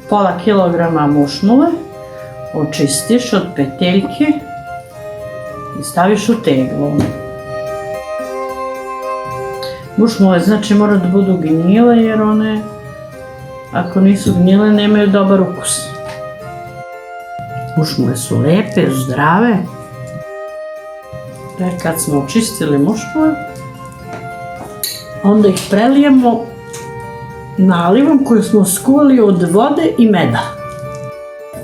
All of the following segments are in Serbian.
pola kilograma mušmule, očistiš od peteljke i staviš u teglu. Mušmule znači mora da budu gnjile jer one, ako nisu gnjile, nemaju dobar ukus. Mušmule su lepe, zdrave. Kad smo očistili mušmule, onda ih prelijemo nalivom koju smo skuvali od vode i meda.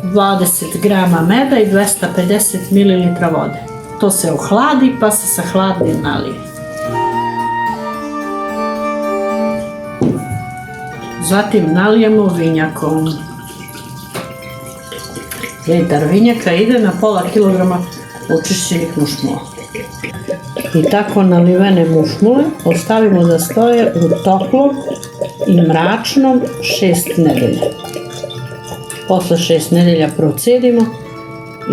20 grama meda i 250 ml vode. To se ohladi pa se sa hladnim nalije. Zatim nalijemo vinjakom. Litar vinjaka ide na pola kilograma očišćenih mušmula. I tako nalivene mušmule ostavimo da stoje u toplom i mračnom 6 nedelja. Posle 6 nedelja procedimo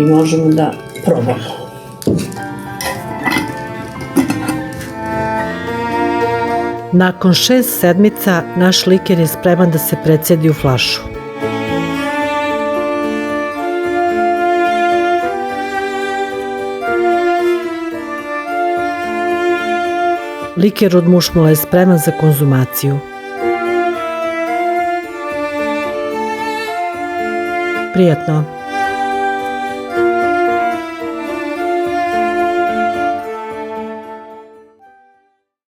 i možemo da probamo. Nakon 6 sedmica naš liker je spreman da se precedi u flašu. Liker od mušmula je spreman za konzumaciju. Prijatno!